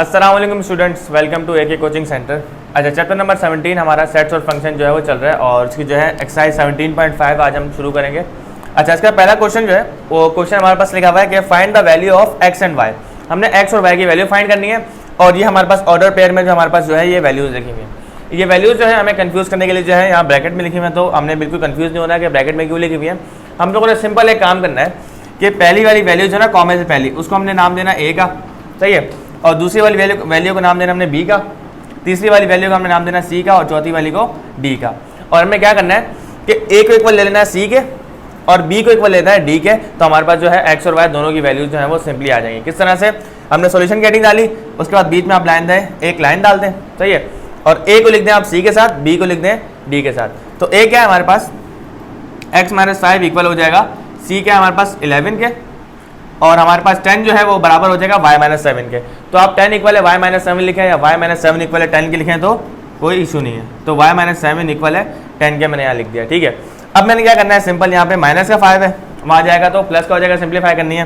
अस्सलाम वालेकुम students, welcome to AK coaching centre. अच्छा, चैप्टर नंबर 17 हमारा सेट्स और फंक्शन जो है वो चल रहा है और इसकी जो है एक्सरसाइज 17.5 आज हम शुरू करेंगे। अच्छा, इसका पहला क्वेश्चन जो है वो क्वेश्चन हमारे पास लिखा हुआ है कि find the value of X and Y. हमने एक्स और वाई की वैल्यू फाइंड करनी है और ये हमारे पास ऑर्डर पेयर में जो हमारे पास जो है ये वैल्यूज लिखी हुई है। ये वैल्यूज जो है हमें कंफ्यूज करने के लिए जो है यहाँ ब्रैकेट में लिखी हुई है, तो हमने बिल्कुल कंफ्यूज नहीं होना है कि ब्रैकेट में क्यों लिखी हुई है। हम लोगों ने सिंपल एक काम करना है कि पहली वाली वैल्यू जो है ना कॉमे से पहली, उसको हमने नाम देना ए का, सही है, और दूसरी वाली वैल्यू को नाम देना हमने बी का, तीसरी वाली वैल्यू को हमने नाम देना सी का और चौथी वाली को डी का। और हमें क्या करना है कि ए को इक्वल ले लेना है सी के और बी को इक्वल लेना है डी के, तो हमारे पास जो है एक्स और वाई दोनों की वैल्यूज जो है वो सिंपली आ जाएंगी। किस तरह से? हमने सॉल्यूशन की हेडिंग डाली, उसके बाद बीच में आप लाइन दें, एक लाइन डाल दें, सही है, और ए को लिख दें आप सी के साथ, बी को लिख दें डी के साथ। तो ए क्या है हमारे पास x - 5 इक्वल हो जाएगा सी क्या है हमारे पास 11 के, और हमारे पास 10 जो है वो बराबर हो जाएगा y - 7 के। तो आप 10 इक्वल है y - 7 लिखें या y - 7 इक्वल है 10 के लिखें तो कोई इशू नहीं है। तो y - 7 इक्वल है 10 के मैंने यहाँ लिख दिया, ठीक है। अब मैंने क्या करना है, सिंपल यहाँ पे माइनस का 5 है, वहाँ जाएगा तो प्लस का हो जाएगा, सिंप्लीफाई करनी है।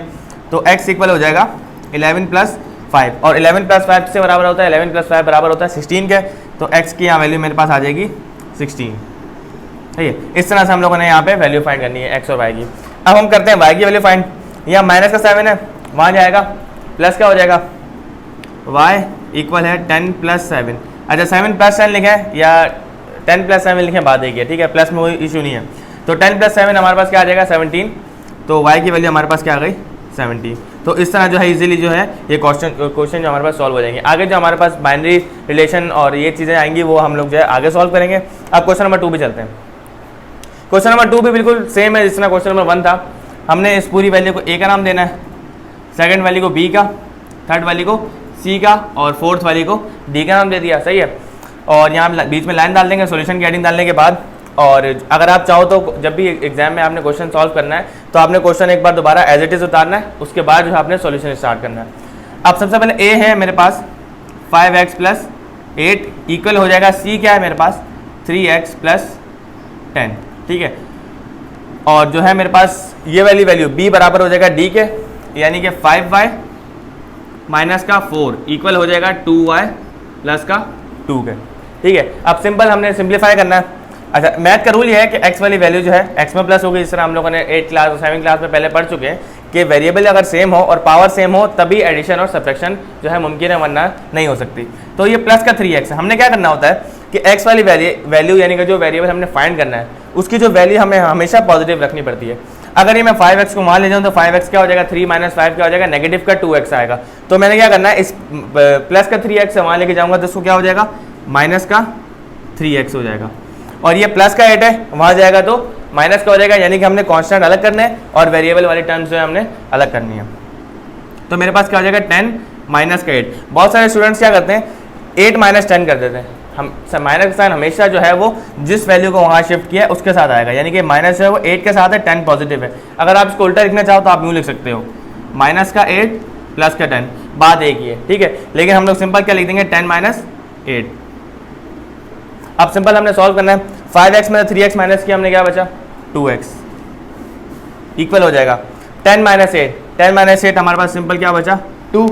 तो x इक्वल हो जाएगा 11 + 5 और 11 + 5 से बराबर होता है 11 + 5 बराबर होता है 16 के। तो x की यहाँ वैल्यू मेरे पास आ जाएगी 16, ठीक है। इस तरह से हम लोगों ने यहाँ पे वैल्यू फाइंड करनी है x और y की। अब हम करते हैं y की वैल्यू फाइंड। यहाँ माइनस का 7 है, वहाँ जाएगा प्लस का हो जाएगा, y इक्वल है 10 + 7। अच्छा, 7 + 10 लिखें या 10 + 7 लिखें, बात एक है, ठीक है, प्लस में कोई इशू नहीं है। तो 10 + 7 हमारे पास क्या आ जाएगा 17, तो y की वैल्यू हमारे पास क्या आ गई 17। तो इस तरह जो है इजीली जो है ये क्वेश्चन जो हमारे पास सॉल्व हो जाएंगे। आगे जो हमारे पास बाइनरी रिलेशन और ये चीज़ें आएंगी वो हम लोग जो है आगे सॉल्व करेंगे। अब क्वेश्चन नंबर 2 भी चलते हैं। क्वेश्चन नंबर 2 भी बिल्कुल सेम है जिस तरह क्वेश्चन नंबर 1 था। हमने इस पूरी वैल्यू को ए का नाम देना है, सेकंड वाली को बी का, थर्ड वाली को सी का और फोर्थ वाली को डी का नाम दे दिया, सही है। और यहाँ बीच में लाइन डाल देंगे सॉल्यूशन की हेडिंग डालने के बाद। और अगर आप चाहो तो जब भी एग्जाम में आपने क्वेश्चन सॉल्व करना है तो आपने क्वेश्चन एक बार दोबारा एज इट इज़ उतारना है, उसके बाद जो है आपने सॉल्यूशन स्टार्ट करना है। अब सबसे पहले ए है मेरे पास 5x + 8 इक्वल हो जाएगा सी क्या है मेरे पास 3x + 10, ठीक है। और जो है मेरे पास ये वाली वैल्यू b बराबर हो जाएगा d के, यानी कि 5y - 4 इक्वल हो जाएगा 2y + 2 के, ठीक है। अब सिंपल हमने सिंप्लीफाई करना है। अच्छा, मैथ का रूल ये है कि x वाली वैल्यू जो है x में प्लस होगी, जिस तरह हम लोगों ने 8 क्लास और 7 क्लास में पहले पढ़ चुके हैं कि वेरिएबल अगर सेम हो और पावर सेम हो तभी एडिशन और सब्ट्रैक्शन जो है मुमकिन है, वरना नहीं हो सकती। तो ये प्लस का 3x है। हमने क्या करना होता है कि x वाली वैल्यू यानी कि जो वेरिएबल हमने फाइंड करना है उसकी जो वैल्यू हमें हमेशा पॉजिटिव रखनी पड़ती है। अगर ये मैं 5x को मान ले जाऊँ तो 5x क्या हो जाएगा 3 - 5 क्या हो जाएगा नेगेटिव का 2x आएगा। तो मैंने क्या करना है, इस प्लस का 3x वहाँ लेके जाऊँगा तो इसको क्या हो जाएगा माइनस का 3x हो जाएगा। और ये प्लस का 8 है, वहाँ जाएगा तो माइनस का हो जाएगा, यानी कि हमने कांस्टेंट अलग करने हैं और वेरिएबल वाली टर्म्स जो है हमने अलग करनी है। तो मेरे पास क्या हो जाएगा 10 - 8। बहुत सारे स्टूडेंट्स क्या करते हैं 8 - 10 कर देते हैं। हम माइनस का साइन हमेशा जो है वो जिस वैल्यू को वहाँ शिफ्ट किया है उसके साथ आएगा, यानी कि माइनस जो है वो 8 के साथ है, 10 पॉजिटिव है। अगर आप इसको उल्टा लिखना चाहो तो आप यूँ लिख सकते हो -8 + 10, बात एक ही है, ठीक है। लेकिन हम लोग सिंपल क्या लिख देंगे 10 - 8। अब सिंपल हमने सॉल्व करना है। 5x में 3x माइनस किया, हमने क्या बचा 2x इक्वल हो जाएगा 10 - 8। 10 - 8 हमारे पास सिंपल क्या बचा 2।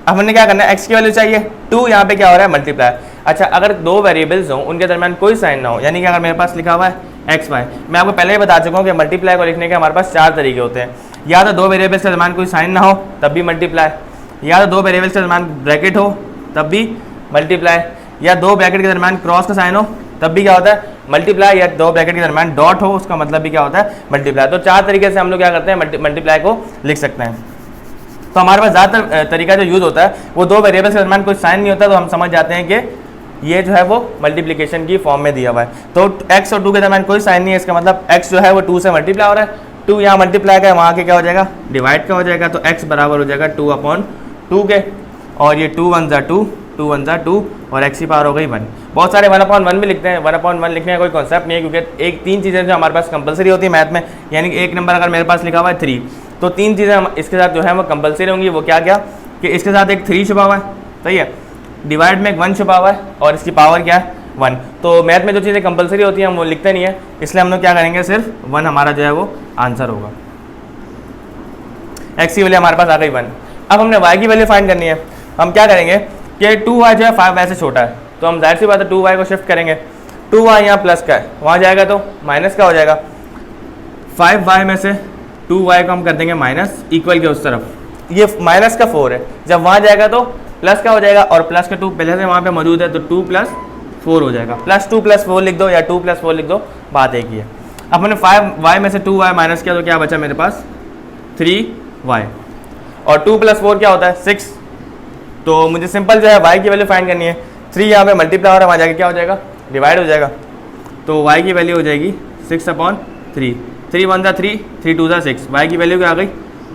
अब हमने क्या करना है x की वैल्यू चाहिए 2, यहाँ पे क्या हो रहा है मल्टीप्लाई। अच्छा, अगर दो वेरिएबल्स हों उनके दरमियान कोई साइन ना हो, यानी कि अगर मेरे पास लिखा हुआ है x y, मैं आपको पहले ही बता चुका हूँ कि मल्टीप्लाई को लिखने के हमारे पास 4 तरीके होते हैं। या तो दो वेरिएबल्स के दरमियान कोई साइन ना हो तब भी मल्टीप्लाई, या तो दो वेरिएबल्स के दरमियान ब्रैकेट हो तब भी मल्टीप्लाई, या दो ब्रैकेट के दरमियान क्रॉस का साइन हो तब भी क्या होता है मल्टीप्लाई, या दो ब्रैकेट के दरमियान डॉट हो उसका मतलब भी क्या होता है मल्टीप्लाई। तो 4 तरीके से हम लोग क्या करते हैं मल्टीप्लाई को लिख सकते हैं। तो हमारे पास ज़्यादातर तरीका जो यूज़ होता है वो दो वेरिएबल्स के दरमियान कोई साइन नहीं होता, तो हम समझ जाते हैं कि ये जो है वो मल्टीप्लिकेशन की फॉर्म में दिया हुआ है। तो x और 2 के दरमियान कोई साइन नहीं है, इसका मतलब x जो है वो 2 से मल्टीप्लाई हो रहा है, 2 यहाँ मल्टीप्लाई का है, वहाँ के क्या हो जाएगा डिवाइड का हो जाएगा। तो x बराबर हो जाएगा 2/2 के, और ये 2 × 1 = 2, 2 × 1 = 2 और x की पावर हो गई 1। बहुत सारे 1/1 भी लिखते हैं, 1/1 लिखने का कोई कॉन्सेप्ट नहीं है, क्योंकि एक 3 चीज़ें जो हमारे पास कंपलसरी होती है मैथ में, यानी कि एक नंबर अगर मेरे पास लिखा हुआ है 3 तो 3 चीज़ें हम इसके साथ जो है वो कंपलसरी होंगी। वो क्या क्या कि इसके साथ एक 3 छुपा हुआ है, सही है, डिवाइड में एक 1 छुपा हुआ है और इसकी पावर क्या है 1। तो मैथ में जो चीज़ें कंपलसरी होती हैं हम वो लिखते नहीं है, इसलिए हम लोग क्या करेंगे सिर्फ 1 हमारा जो है वो आंसर होगा। x की वैल्यू हमारे पास आ गई 1। अब हमने y की वैल्यू फाइंड करनी है। हम क्या करेंगे कि 2y जो है 5y से छोटा है, तो हम जाहिर सी बात है 2y को शिफ्ट करेंगे। 2y यहाँ प्लस का है, वहाँ जाएगा तो माइनस का हो जाएगा। 5y में से 2y को हम कर देंगे माइनस, इक्वल के उस तरफ, ये माइनस का 4 है, जब वहाँ जाएगा तो प्लस का हो जाएगा, और प्लस का 2 पहले से वहाँ पे मौजूद है तो 2 + 4 हो जाएगा। +2 + 4 लिख दो या 2 + 4 लिख दो, बात एक ही है। अब मैंने 5y में से 2y माइनस किया तो क्या बचा मेरे पास 3y, और 2 + 4 क्या होता है 6। तो मुझे सिंपल जो है y की वैल्यू फाइंड करनी है। 3 यहाँ पे मल्टीप्लाई हो रहा है, वहाँ जाके क्या हो जाएगा डिवाइड हो जाएगा, तो y की वैल्यू हो जाएगी 6/3। 3 × 1 = 3, 3 × 2 = 6, y की वैल्यू क्या आ गई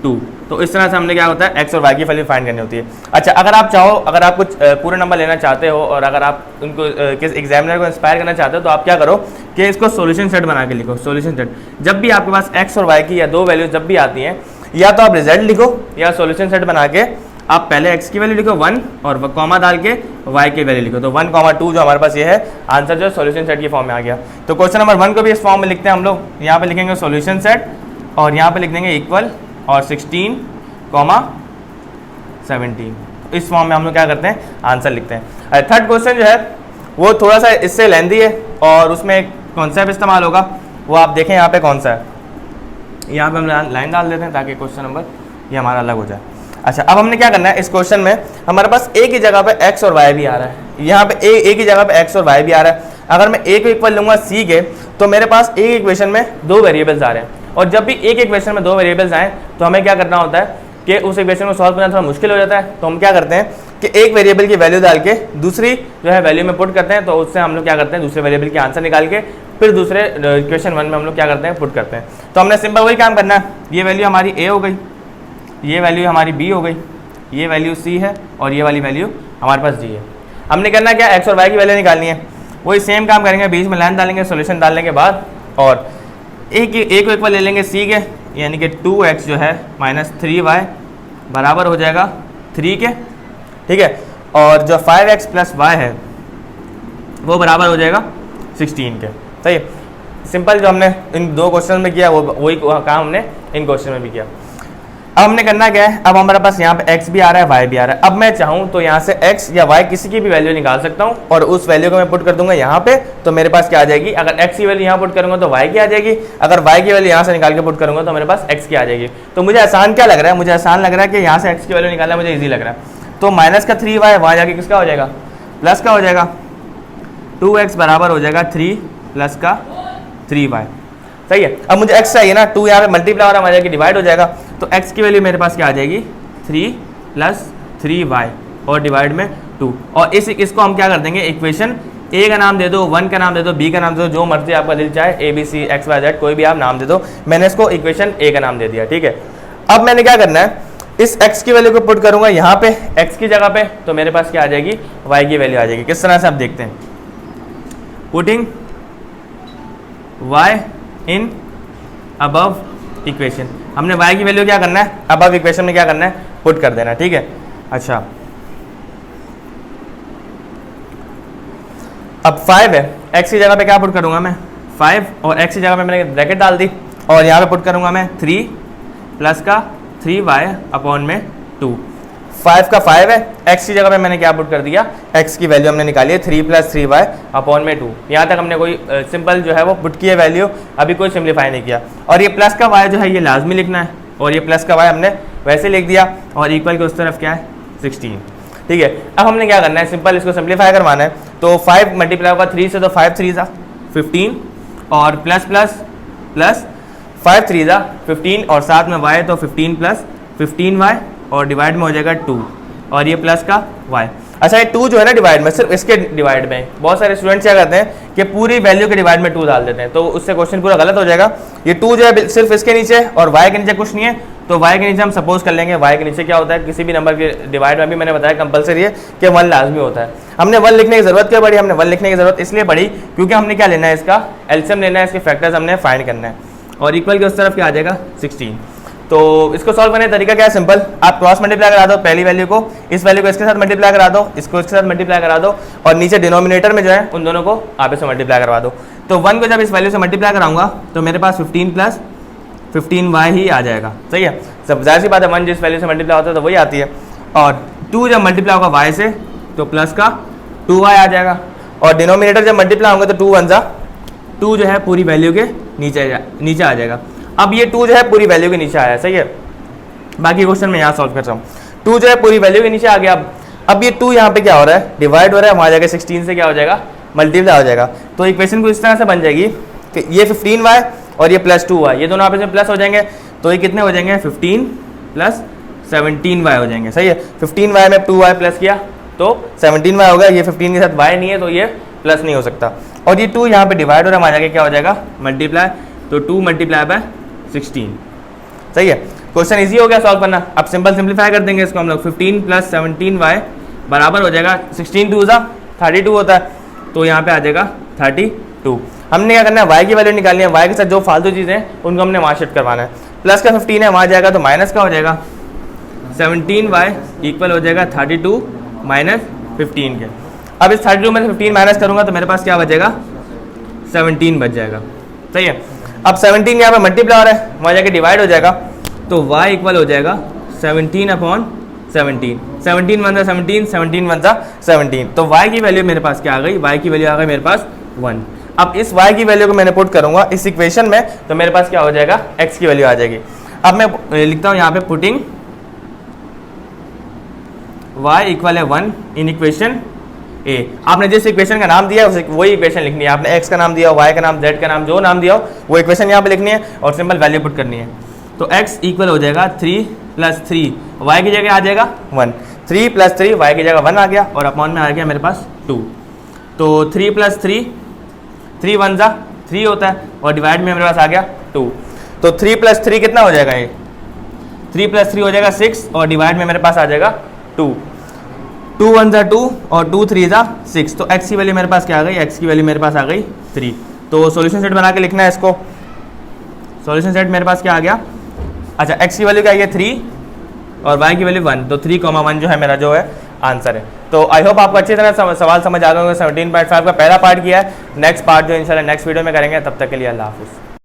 2। तो इस तरह से हमने क्या होता है x और y की वैल्यू फाइंड करनी होती है। अच्छा, अगर आप चाहो, अगर आप कुछ पूरे नंबर लेना चाहते हो और अगर आप उनको किस एग्जामिनर को इंस्पायर करना चाहते हो तो आप क्या करो कि इसको सॉल्यूशन सेट बना के लिखो। सॉल्यूशन सेट, जब भी आपके पास x और y की या दो वैल्यूज जब भी आती हैं, या तो आप रिजल्ट लिखो या सॉल्यूशन सेट बना के आप पहले x की वैल्यू लिखो 1 और कॉमा डाल के y की वैल्यू लिखो, तो 1, 2 जो हमारे पास ये है आंसर जो सॉल्यूशन सेट की फॉर्म में आ गया। तो क्वेश्चन नंबर 1 को भी इस फॉर्म में लिखते हैं हम लोग। यहाँ पे लिखेंगे सॉल्यूशन सेट और यहाँ पे लिख देंगे इक्वल और 16, 17। इस फॉर्म में हम लोग क्या करते हैं आंसर लिखते हैं। थर्ड क्वेश्चन जो है वो थोड़ा सा इससे लेंदी है और उसमें एक कॉन्सेप्ट इस्तेमाल होगा, वो आप देखें यहाँ पे कौन सा है। यहाँ पे हम लाइन डाल देते हैं ताकि क्वेश्चन नंबर ये हमारा अलग हो जाए। अच्छा, अब हमने क्या करना है, इस क्वेश्चन में हमारे पास एक ही जगह पे x और y भी आ रहा है, यहाँ पे एक ही जगह पे x और y भी आ रहा है। अगर मैं a को इक्वल लूँगा c के, तो मेरे पास एक इक्वेशन में दो वेरिएबल्स आ रहे हैं, और जब भी एक इक्वेशन में दो वेरिएबल्स आए तो हमें क्या करना होता है कि उस इक्वेशन को सॉल्व करना थोड़ा मुश्किल हो जाता है। तो हम क्या करते हैं कि एक वेरिएबल की वैल्यू डाल के दूसरी जो है वैल्यू में पुट करते हैं, तो उससे हम लोग क्या करते हैं दूसरे वेरिएबल के आंसर निकाल के फिर दूसरे इक्वेशन 1 में हम लोग क्या करते हैं पुट करते हैं। तो हमने सिंपल वही काम करना है, ये वैल्यू हमारी a हो गई, ये वैल्यू हमारी b हो गई, ये वैल्यू c है और ये वाली वैल्यू हमारे पास d है। हमने करना क्या, x और y की वैल्यू निकालनी है। वही सेम काम करेंगे, बीच में लाइन डालेंगे सोल्यूशन डालने के बाद, और a को इक्वल ले लेंगे c के, यानी कि 2x जो है -3y बराबर हो जाएगा 3 के, ठीक है। और जो 5x + y है वो बराबर हो जाएगा 16 के। सही, सिंपल जो हमने इन दो क्वेश्चन में किया वो वही काम हमने इन क्वेश्चन में भी किया। अब हमने करना क्या है, अब हमारे पास यहाँ पे x भी आ रहा है y भी आ रहा है। अब मैं चाहूँ तो यहाँ से x या y किसी की भी वैल्यू निकाल सकता हूँ और उस वैल्यू को मैं पुट कर दूंगा यहाँ पे, तो मेरे पास क्या आ जाएगी, अगर x की वैल्यू यहाँ पुट करूँगा तो y की आ जाएगी, अगर y की वैल्यू यहाँ से निकाल के पुट करूँगा तो मेरे पास x की आ जाएगी। तो मुझे आसान क्या लग रहा है, मुझे आसान लग रहा है कि यहाँ से x की वैल्यू निकालना मुझे ईजी लग रहा है। तो -3y वहाँ जाके किसका हो जाएगा, प्लस का हो जाएगा, 2x बराबर हो जाएगा 3 + 3y। सही है। अब मुझे x चाहिए ना, 2 यहाँ पे मल्टीप्लाई हो रहा है, वहाँ जाके डिवाइड हो जाएगा, तो x की वैल्यू मेरे पास क्या आ जाएगी 3 + 3y और डिवाइड में 2। और इसको हम क्या कर देंगे, इक्वेशन a का नाम दे दो, 1 का नाम दे दो, b का नाम दे दो, जो मर्जी आपका दिल चाहे, ABC XYZ कोई भी आप नाम दे दो। मैंने इसको इक्वेशन a का नाम दे दिया, ठीक है। अब मैंने क्या करना है, इस x की वैल्यू को पुट करूंगा यहाँ पे x की जगह पे, तो मेरे पास क्या आ जाएगी y की वैल्यू आ जाएगी। किस तरह से आप देखते हैं, putting y in above equation, हमने y की वैल्यू क्या करना है, अबव इक्वेशन में क्या करना है, पुट कर देना, ठीक है। अच्छा, अब 5 है, x की जगह पे क्या पुट करूंगा मैं 5, और x की जगह पे मैंने ब्रैकेट डाल दी, और यहाँ पे पुट करूंगा मैं 3 प्लस का 3y अपॉन में 2। 5 का 5 है, x की जगह पे मैंने क्या पुट कर दिया, x की वैल्यू हमने निकाली है 3 + 3y अपॉन में 2। यहाँ तक हमने कोई सिंपल जो है वो पुट की है वैल्यू, अभी कोई सिंप्लीफाई नहीं किया। और ये प्लस का y जो है ये लाजमी लिखना है, और ये प्लस का y हमने वैसे लिख दिया, और इक्वल के उस तरफ क्या है 16, ठीक है। अब हमने क्या करना है, सिंपल इसको सिंप्लीफाई करवाना है। तो 5 मल्टीप्लाई होगा 3 से, तो 5 3 = 15, और प्लस प्लस प्लस 5 3 = 15, और साथ में y तो 15 + 15y, और डिवाइड में हो जाएगा 2, और ये प्लस का y। अच्छा, ये 2 जो है ना डिवाइड में, सिर्फ इसके डिवाइड में, बहुत सारे स्टूडेंट्स क्या करते हैं कि पूरी वैल्यू के डिवाइड में 2 डाल देते हैं, तो उससे क्वेश्चन पूरा गलत हो जाएगा। ये 2 जो है सिर्फ इसके नीचे और y के नीचे कुछ नहीं है, तो y के नीचे हम सपोज कर लेंगे, y के नीचे क्या होता है, किसी भी नंबर के डिवाइड में भी मैंने बताया कंपलसरी है कि 1 लाजमी होता है। हमने 1 लिखने की जरूरत क्या पड़ी, हमने 1 लिखने की जरूरत इसलिए पड़ी क्योंकि हमने क्या लेना है, इसका एलसीएम लेना है, इसके फैक्टर्स हमने फाइंड करना है, और इक्वल के उस तरफ क्या आ जाएगा 16। तो इसको सॉल्व करने का तरीका क्या है, सिंपल, आप क्रॉस मल्टीप्लाई करा दो पहली वैल्यू को, इस वैल्यू को इसके साथ मल्टीप्लाई करा दो, इसको इसके साथ मल्टीप्लाई करा दो, और नीचे डिनोमिनेटर में जो है उन दोनों को आपस में मल्टीप्लाई करवा दो। तो 1 को जब इस वैल्यू से मल्टीप्लाई कराऊंगा तो मेरे पास 15 + 15y ही आ जाएगा। सही है, सब जाहिर सी बात है, 1 जिस वैल्यू से मल्टीप्लाई होता है तो वही आती है, और 2 जब मल्टीप्लाई होगा y से तो प्लस का 2y आ जाएगा, और डिनोमिनेटर जब मल्टीप्लाई होंगे तो 2 1 जा 2 जो है पूरी वैल्यू के नीचे आ जाएगा। अब ये 2 जो है पूरी वैल्यू के नीचे आया, सही है। बाकी क्वेश्चन मैं यहाँ सॉल्व कर रहा हूँ। 2 जो है पूरी वैल्यू के नीचे आ गया। अब ये 2 यहाँ पे क्या हो रहा है, डिवाइड हो रहा है, वहाँ जाकर 16 से क्या हो जाएगा, मल्टीप्लाई हो जाएगा। तो इक्वेशन को इस तरह से बन जाएगी कि ये 15y और ये प्लस 2y, ये दोनों आपस में प्लस हो जाएंगे, तो ये कितने हो जाएंगे, 15 प्लस 17y हो जाएंगे, सही है। 15y में 2y प्लस किया तो 17y होगा, ये 15 के साथ y नहीं है तो ये प्लस नहीं हो सकता। और ये 2 यहाँ पे डिवाइड हो रहा है, वहाँ जाके क्या हो जाएगा, मल्टीप्लाई, तो 2 मल्टीप्लाई बाय 16, सही है। क्वेश्चन इजी हो गया सॉल्व करना। अब सिंपल सिंप्लीफाई कर देंगे इसको हम लोग। 15 प्लस 17y बराबर हो जाएगा 16 2 जा 32 होता है, तो यहाँ पे आ जाएगा 32। हमने क्या करना है, y की वैल्यू निकालनी है, y के साथ जो फालतू चीज़ें हैं उनको हमने वहाँ शिफ्ट करवाना है। प्लस का 15 है, वहाँ जाएगा तो माइनस का हो जाएगा 17y इक्वल हो जाएगा 32 माइनस 15 के। अब इस 32 में से 15 माइनस करूँगा तो मेरे पास क्या बचेगा, 17 बच जाएगा, सही है। अब 17 यहाँ पे मल्टीप्लाई हो रहा है, वहाँ जाके डिवाइड हो जाएगा, तो y इक्वल हो जाएगा 17 अपॉन 17, 17 1 17, 17 1 17। तो y की वैल्यू मेरे पास क्या आ गई, y की वैल्यू आ गई मेरे पास 1। अब इस y की वैल्यू को मैंने पुट करूँगा इस इक्वेशन में, तो मेरे पास क्या हो जाएगा, x की वैल्यू आ जाएगी। अब मैं लिखता हूँ यहाँ पे पुटिंग y इक्वल है 1 इन इक्वेशन ए। आपने जिस इक्वेशन का नाम दिया है वही इक्वेशन लिखनी है। आपने x का नाम दिया हो, y का नाम, z का नाम, जो नाम दिया हो वो इक्वेशन यहाँ पे लिखनी है और सिंपल वैल्यू पुट करनी है। तो x इक्वल हो जाएगा 3 प्लस 3, y की जगह आ जाएगा 1, 3 प्लस 3 y की जगह 1 आ गया, और अपॉन में आ गया मेरे पास 2। तो 3 प्लस 3, 3 1 जा 3 होता है, और डिवाइड में मेरे पास आ गया 2। तो 3 प्लस 3 कितना हो जाएगा, ये 3 प्लस 3 हो जाएगा 6, और डिवाइड में मेरे पास आ जाएगा 2। 2 1 जा 2 और 2 3 जा 6। तो x की वैल्यू मेरे पास क्या आ गई, x की वैल्यू मेरे पास आ गई 3। तो सॉल्यूशन सेट बना के लिखना है इसको। सॉल्यूशन सेट मेरे पास क्या आ गया, अच्छा x की वैल्यू क्या है 3 और y की वैल्यू 1, तो 3,1 जो है मेरा जो है आंसर है। तो आई होप आपको अच्छी तरह सवाल समझ आ गए होंगे। 17.5 का पहला पार्ट किया है, नेक्स्ट पार्ट जो इंशाल्लाह नेक्स्ट वीडियो में करेंगे। तब तक के लिए अल्लाह हाफिज़।